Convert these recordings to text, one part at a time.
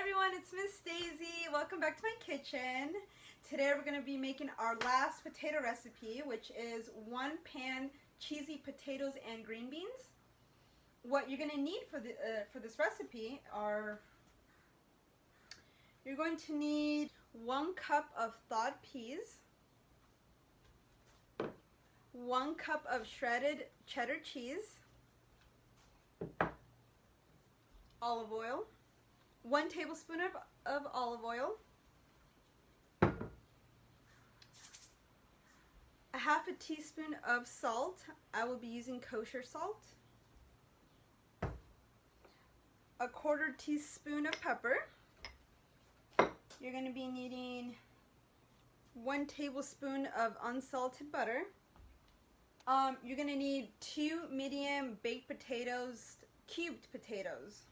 everyone, it's Miss Daisy. Welcome back to my kitchen. Today we're going to be making our last potato recipe, which is 1-pan cheesy potatoes and green beans. What you're going to need for this recipe are, you're going to need 1 cup of thawed peas, 1 cup of shredded cheddar cheese, olive oil, 1 tablespoon of olive oil, a half a teaspoon of salt. I will be using kosher salt, a 1/4 teaspoon of pepper. You're going to be needing 1 tablespoon of unsalted butter. You're going to need 2 medium baked potatoes, cubed potatoes.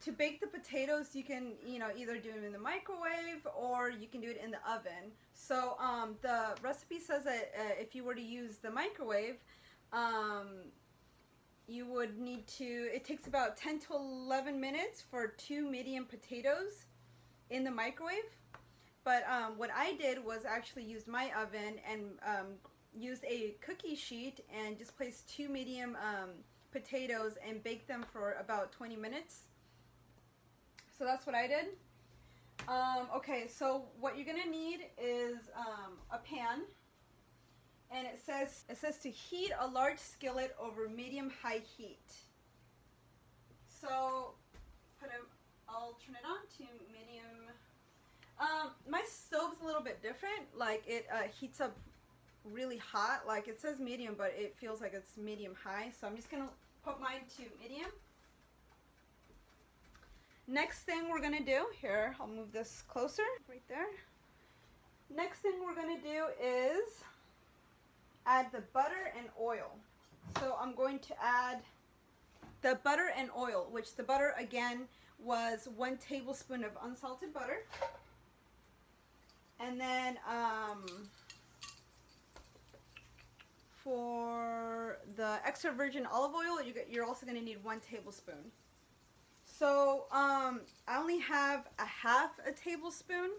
To bake the potatoes, you can either do them in the microwave or you can do it in the oven. So the recipe says that if you were to use the microwave, you would need to, it takes about 10 to 11 minutes for 2 medium potatoes in the microwave. But what I did was actually used my oven and used a cookie sheet and just placed 2 medium potatoes and baked them for about 20 minutes. So that's what I did. Okay, so what you're gonna need is a pan, and it says to heat a large skillet over medium-high heat. So I'll turn it on to medium. My stove's a little bit different. Like it heats up really hot. Like it says medium, but it feels like it's medium-high. So I'm just gonna put mine to medium. Next thing we're gonna do, here, I'll move this closer, right there. Next thing we're gonna do is add the butter and oil. So I'm going to add the butter and oil, which the butter again was 1 tablespoon of unsalted butter. And then for the extra virgin olive oil, you're also gonna need 1 tablespoon. So I only have a half a tablespoon.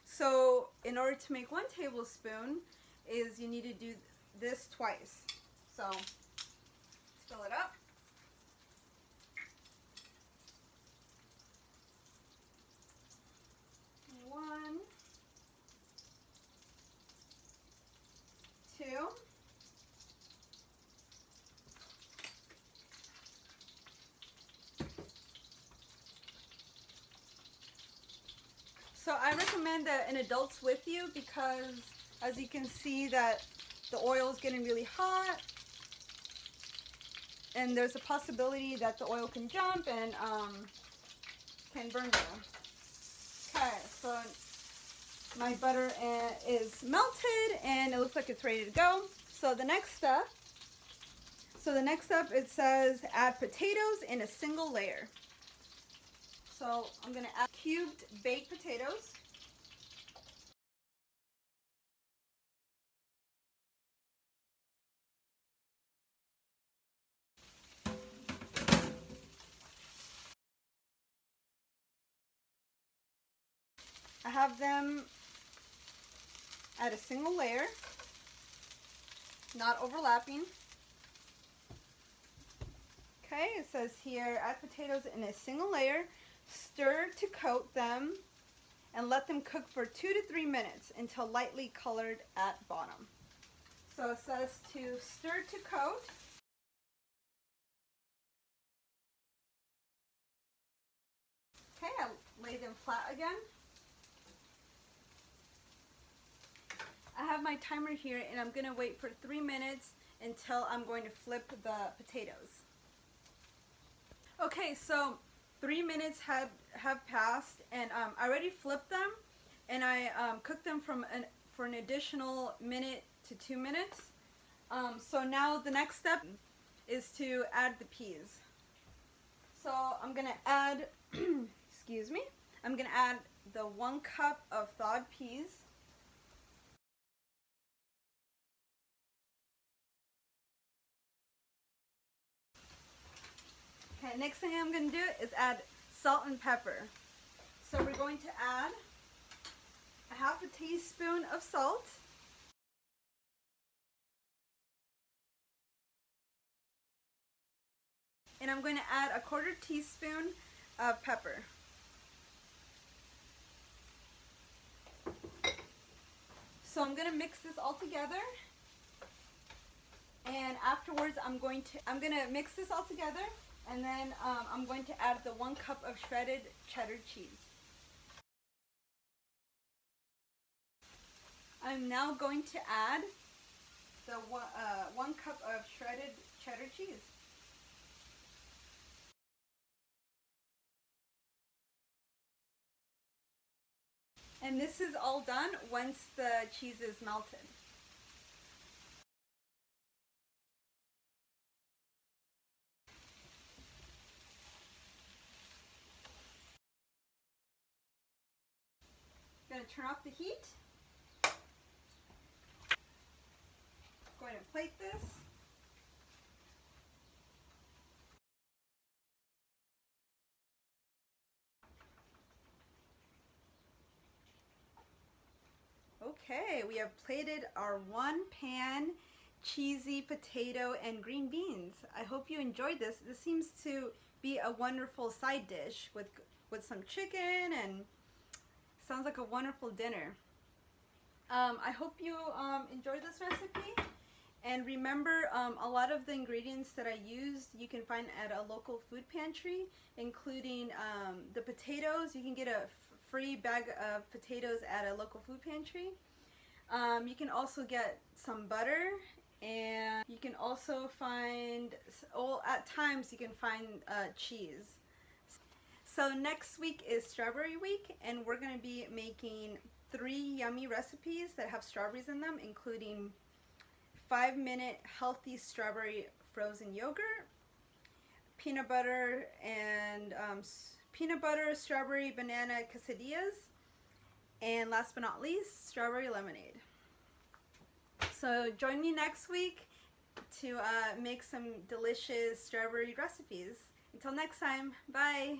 So in order to make 1 tablespoon is you need to do this twice. So let's fill it up. One, 2. So I recommend an adult's with you because as you can see that the oil is getting really hot and there's a possibility that the oil can jump and can burn you. Okay, so my butter is melted and it looks like it's ready to go. So the next step, it says add potatoes in a single layer. So I'm going to add cubed baked potatoes. I have them at a single layer, not overlapping. Okay, it says here add potatoes in a single layer, stir to coat them, and let them cook for 2 to 3 minutes until lightly colored at bottom. So it says to stir to coat. Okay, I lay them flat again. I have my timer here and I'm going to wait for 3 minutes until I'm going to flip the potatoes. Okay, so 3 minutes have passed and I already flipped them and I cooked them for an additional 1 to 2 minutes. So now the next step is to add the peas. So I'm going to add, excuse me, I'm going to add the 1 cup of thawed peas. Okay, next thing I'm going to do is add salt and pepper. So we're going to add a half a teaspoon of salt. And I'm going to add a quarter teaspoon of pepper. So I'm going to mix this all together. And afterwards I'm going to mix this all together, and then I'm going to add the 1 cup of shredded cheddar cheese. I'm now going to add the 1 cup of shredded cheddar cheese. And this is all done once the cheese is melted. I'm going to turn off the heat. I'm going to plate this. Okay, we have plated our 1-pan cheesy potato and green beans. I hope you enjoyed this. This seems to be a wonderful side dish with some chicken, and sounds like a wonderful dinner. I hope you enjoyed this recipe. And remember, a lot of the ingredients that I used you can find at a local food pantry, including the potatoes. You can get a free bag of potatoes at a local food pantry. You can also get some butter, and you can also find, at times you can find cheese. So next week is Strawberry Week, and we're going to be making 3 yummy recipes that have strawberries in them, including 5-minute healthy strawberry frozen yogurt, peanut butter strawberry banana quesadillas, and last but not least, strawberry lemonade. So join me next week to make some delicious strawberry recipes. Until next time, bye!